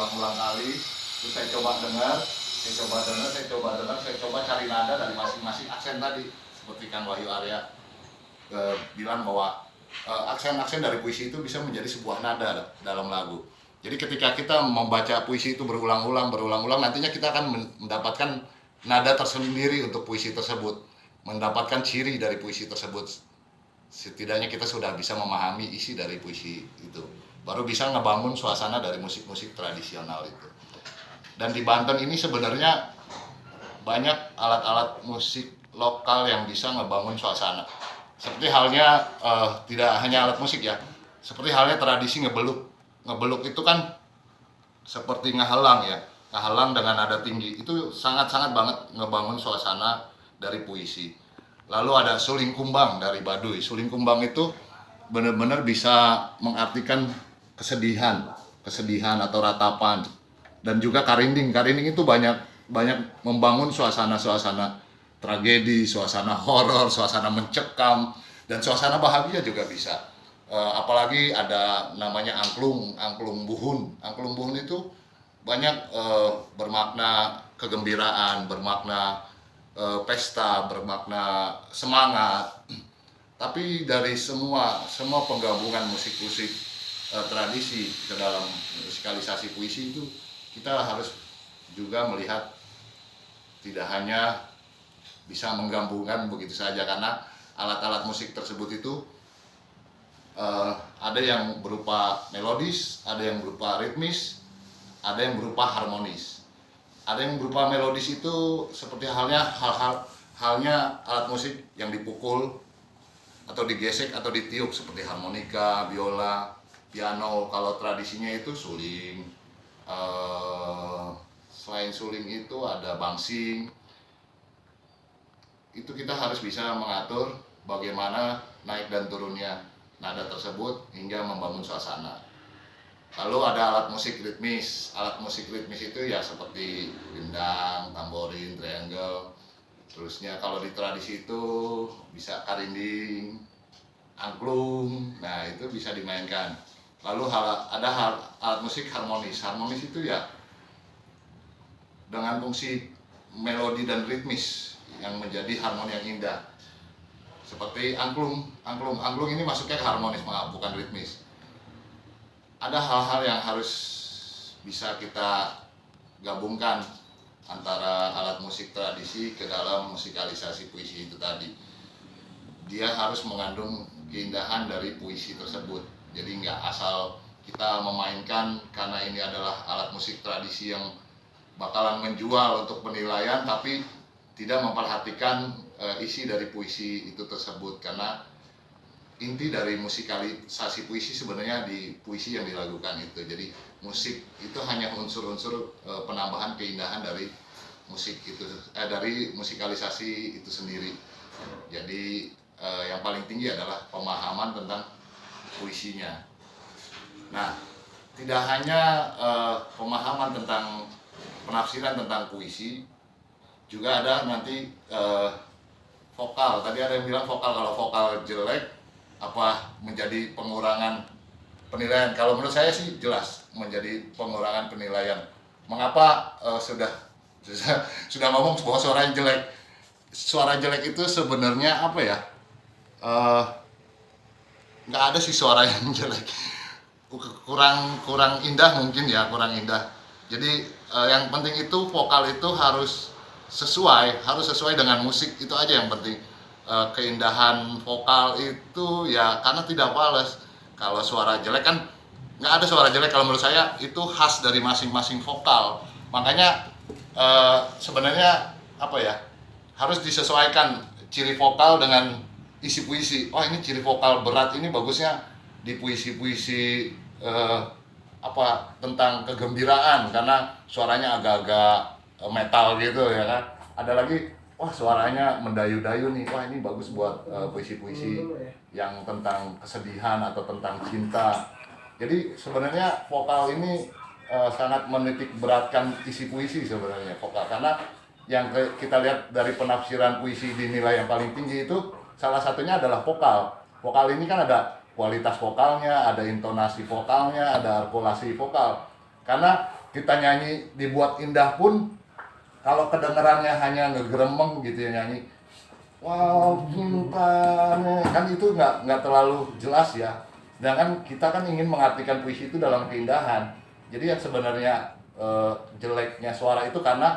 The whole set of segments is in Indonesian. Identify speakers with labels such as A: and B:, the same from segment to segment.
A: berulang-ulang kali. Terus saya coba dengar, saya coba cari nada dari masing-masing aksen tadi. Seperti Kang Wahyu Arya bilang bahwa aksen-aksen dari puisi itu bisa menjadi sebuah nada dalam lagu. Jadi ketika kita membaca puisi itu berulang-ulang, nantinya kita akan mendapatkan nada tersendiri untuk puisi tersebut, mendapatkan ciri dari puisi tersebut. Setidaknya kita sudah bisa memahami isi dari puisi itu, baru bisa ngebangun suasana dari musik-musik tradisional itu. Dan di Banten ini sebenarnya banyak alat-alat musik lokal yang bisa ngebangun suasana. Seperti halnya tidak hanya alat musik ya, seperti halnya tradisi ngebeluk. Ngebeluk itu kan seperti ngahalang ya, ngahalang dengan nada tinggi. Itu sangat-sangat banget ngebangun suasana dari puisi. Lalu ada suling kumbang dari Baduy. Suling kumbang itu benar-benar bisa mengartikan kesedihan atau ratapan. Dan juga karinding. Karinding itu banyak membangun suasana-suasana tragedi, suasana horor, suasana mencekam, dan suasana bahagia juga bisa. Apalagi ada namanya angklung buhun. Angklung buhun itu banyak bermakna kegembiraan, bermakna pesta, bermakna semangat. Tapi dari semua penggabungan musik-musik tradisi ke dalam musikalisasi puisi itu, kita harus juga melihat tidak hanya bisa menggabungkan begitu saja, karena alat-alat musik tersebut itu ada yang berupa melodis, ada yang berupa ritmis, ada yang berupa harmonis. Ada yang berupa melodis itu seperti halnya alat musik yang dipukul atau digesek atau ditiup seperti harmonika, biola, piano. Kalau tradisinya itu suling. Selain suling itu ada bangsing. Itu kita harus bisa mengatur bagaimana naik dan turunnya nada tersebut hingga membangun suasana. Lalu ada alat musik ritmis. Alat musik ritmis itu ya seperti gendang, tamborin, triangle. Terusnya kalau di tradisi itu bisa karinding, angklung. Nah, itu bisa dimainkan. Lalu ada alat musik harmonis. Harmonis itu ya dengan fungsi melodi dan ritmis yang menjadi harmoni yang indah. Seperti angklung ini masuknya ke harmonis, bukan ritmis. Ada hal-hal yang harus bisa kita gabungkan antara alat musik tradisi ke dalam musikalisasi puisi itu tadi. Dia harus mengandung keindahan dari puisi tersebut. Jadi nggak asal kita memainkan karena ini adalah alat musik tradisi yang bakalan menjual untuk penilaian, tapi tidak memperhatikan isi dari puisi itu tersebut. Karena inti dari musikalisasi puisi sebenarnya di puisi yang dilakukan itu. Jadi musik itu hanya unsur-unsur penambahan keindahan dari musik itu, dari musikalisasi itu sendiri. Jadi yang paling tinggi adalah pemahaman tentang puisinya. Nah, tidak hanya pemahaman tentang penafsiran tentang puisi, juga ada nanti vokal. Tadi ada yang bilang vokal, kalau vokal jelek apa menjadi pengurangan penilaian. Kalau menurut saya sih jelas menjadi pengurangan penilaian. Mengapa sudah ngomong bahwa suara yang jelek? Suara jelek itu sebenarnya apa ya? Nggak ada sih suara yang jelek. Kurang indah mungkin ya, kurang indah. Jadi yang penting itu vokal itu harus sesuai dengan musik, itu aja yang penting. Keindahan vokal itu ya karena tidak fales. Kalau suara jelek kan nggak ada suara jelek, kalau menurut saya itu khas dari masing-masing vokal. Makanya sebenarnya apa ya, harus disesuaikan ciri vokal dengan isi puisi. Oh, ini ciri vokal berat ini bagusnya di puisi-puisi tentang kegembiraan karena suaranya agak-agak metal gitu ya kan. Ada lagi, wah suaranya mendayu-dayu nih, wah ini bagus buat puisi-puisi yang tentang kesedihan atau tentang cinta. Jadi sebenarnya vokal ini sangat menitik beratkan isi puisi sebenarnya vokal, karena yang kita lihat dari penafsiran puisi dinilai yang paling tinggi itu salah satunya adalah vokal. Vokal ini kan ada kualitas vokalnya, ada intonasi vokalnya, ada artikulasi vokal. Karena kita nyanyi dibuat indah pun kalau kedengarannya hanya ngegremeng gitu ya nyanyi, wow cintanya, kan itu nggak terlalu jelas ya. Sedangkan kita kan ingin mengartikan puisi itu dalam keindahan. Jadi yang sebenarnya jeleknya suara itu karena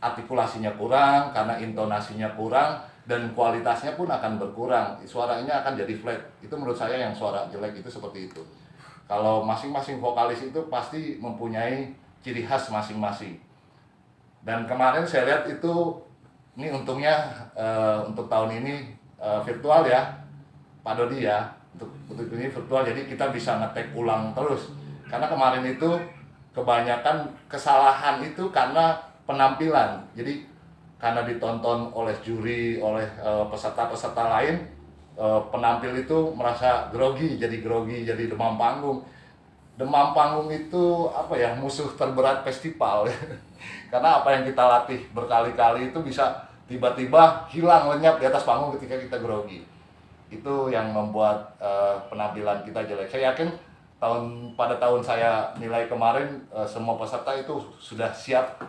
A: artikulasinya kurang, karena intonasinya kurang, dan kualitasnya pun akan berkurang. Suaranya akan jadi flat. Itu menurut saya yang suara jelek itu seperti itu. Kalau masing-masing vokalis itu pasti mempunyai ciri khas masing-masing. Dan kemarin saya lihat itu, ini untungnya untuk tahun ini virtual ya, Pak Dodi ya. Untuk ini virtual, jadi kita bisa ngetek ulang terus. Karena kemarin itu kebanyakan kesalahan itu karena penampilan. Jadi karena ditonton oleh juri, oleh peserta-peserta lain, penampil itu merasa grogi, jadi demam panggung. Demam panggung itu apa ya, musuh terberat festival. Karena apa yang kita latih berkali-kali itu bisa tiba-tiba hilang, lenyap di atas panggung ketika kita grogi. Itu yang membuat penampilan kita jelek. Saya yakin pada tahun saya nilai kemarin semua peserta itu sudah siap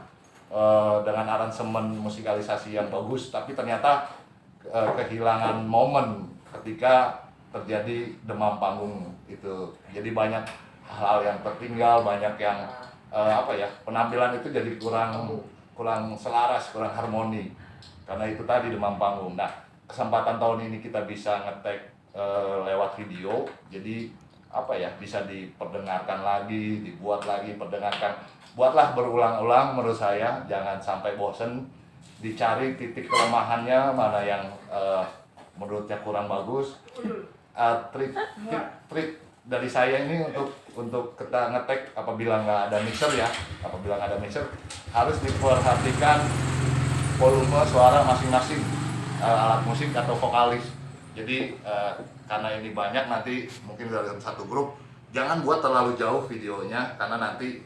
A: dengan aransemen musikalisasi yang bagus, tapi ternyata kehilangan momen ketika terjadi demam panggung itu. Jadi banyak hal yang tertinggal, banyak yang penampilan itu jadi kurang selaras, kurang harmoni karena itu tadi demam panggung. Nah, kesempatan tahun ini kita bisa ngetek lewat video, jadi bisa diperdengarkan lagi, dibuat lagi, perdengarkan, buatlah berulang-ulang. Menurut saya jangan sampai bosen, dicari titik kelemahannya mana yang menurutnya kurang bagus. Trik dari saya ini untuk kita ngetek apabila nggak ada mixer ya, harus diperhatikan volume suara masing-masing alat musik atau vokalis. Jadi karena ini banyak, nanti mungkin dalam satu grup jangan buat terlalu jauh videonya, karena nanti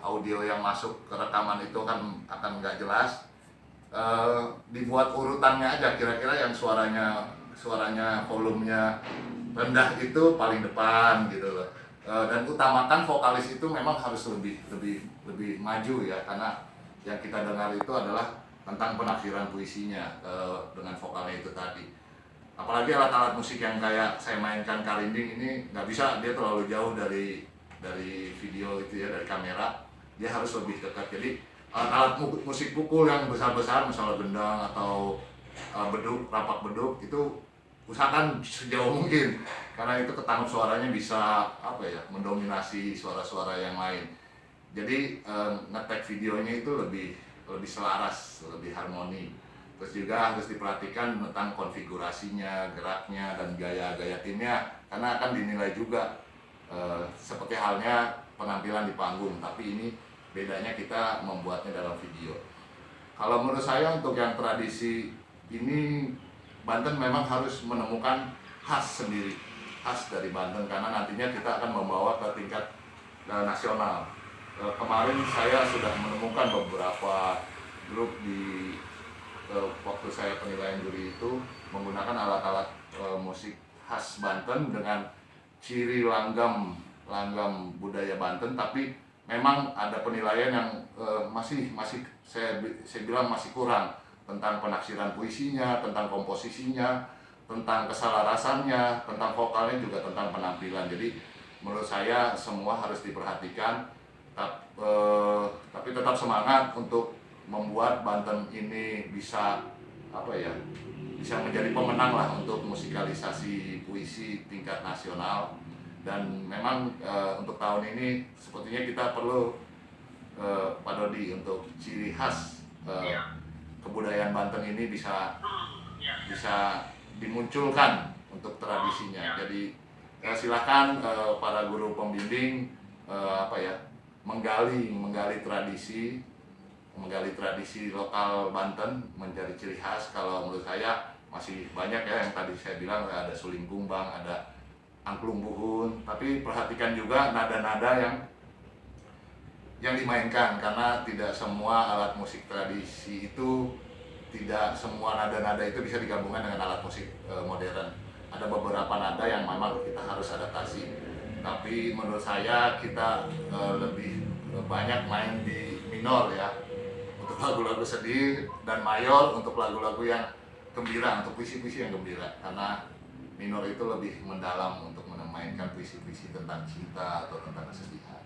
A: audio yang masuk ke rekaman itu akan nggak jelas. Dibuat urutannya aja, kira-kira yang suaranya volumenya rendah itu paling depan gitu loh. Dan utamakan vokalis itu memang harus lebih maju ya, karena yang kita dengar itu adalah tentang penafsiran puisinya dengan vokalnya itu tadi. Apalagi alat-alat musik yang kayak saya mainkan Karinding ini nggak bisa dia terlalu jauh dari video itu ya, dari kamera. Dia harus lebih dekat. Jadi alat musik pukul yang besar-besar, misalnya gendang atau beduk, rapak beduk, itu usahakan sejauh mungkin, karena itu ketangkep suaranya bisa mendominasi suara-suara yang lain. Jadi ngetek videonya itu lebih selaras, lebih harmoni. Terus juga harus diperhatikan tentang konfigurasinya, geraknya, dan gaya-gaya timnya, karena akan dinilai juga seperti halnya penampilan di panggung, tapi ini bedanya kita membuatnya dalam video. Kalau menurut saya untuk yang tradisi ini, Banten memang harus menemukan khas sendiri, khas dari Banten, karena nantinya kita akan membawa ke tingkat nasional. Kemarin saya sudah menemukan beberapa grup di waktu saya penilaian juri itu menggunakan alat-alat musik khas Banten dengan ciri langgam budaya Banten, tapi memang ada penilaian yang masih saya bilang masih kurang tentang penafsiran puisinya, tentang komposisinya, tentang keselarasannya, tentang vokalnya, juga tentang penampilan. Jadi menurut saya semua harus diperhatikan, tapi tetap semangat untuk membuat Banten ini bisa bisa menjadi pemenang lah untuk musikalisasi puisi tingkat nasional. Dan memang untuk tahun ini sepertinya kita perlu Pak Dodi, untuk ciri khas kebudayaan Banten ini bisa dimunculkan untuk tradisinya. Jadi silakan para guru pembimbing menggali tradisi lokal Banten, mencari ciri khas. Kalau menurut saya masih banyak ya, yang tadi saya bilang ada suling kumbang, ada angklung buhun, tapi perhatikan juga nada-nada yang dimainkan, karena tidak semua alat musik tradisi itu, tidak semua nada-nada itu bisa digabungkan dengan alat musik modern. Ada beberapa nada yang memang kita harus adaptasi, tapi menurut saya kita lebih banyak main di minor ya, untuk lagu-lagu sedih, dan mayor untuk lagu-lagu yang gembira, untuk puisi-puisi yang gembira, karena minor itu lebih mendalam untuk memainkan puisi-puisi tentang cinta atau tentang kesedihan.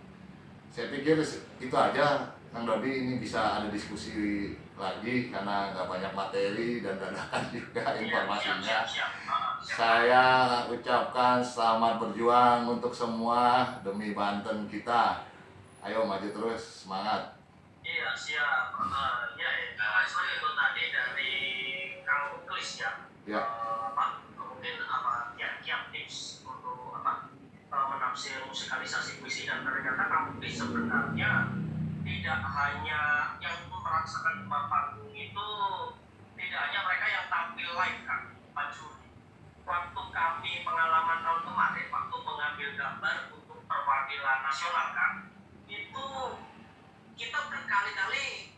A: Saya pikir itu aja Kang Dodi, ini bisa ada diskusi lagi karena nggak banyak materi dan dadakan juga informasinya. Saya ucapkan selamat berjuang untuk semua demi Banten kita. Ayo maju terus, semangat.
B: Iya siap. Ya itu tadi dari Kang Muklis ya.
A: Ya.
B: Mungkin kiat-kiat tips untuk menafsir musikalisasi puisi, dan ternyata Kang Muklis sebenarnya tidak hanya yang merasakan di panggung itu, tidak hanya mereka yang tampil live kan, Pak Juri. Waktu kami pengalaman tahun kemarin, waktu mengambil gambar untuk perwakilan nasional kan, itu kita berkali-kali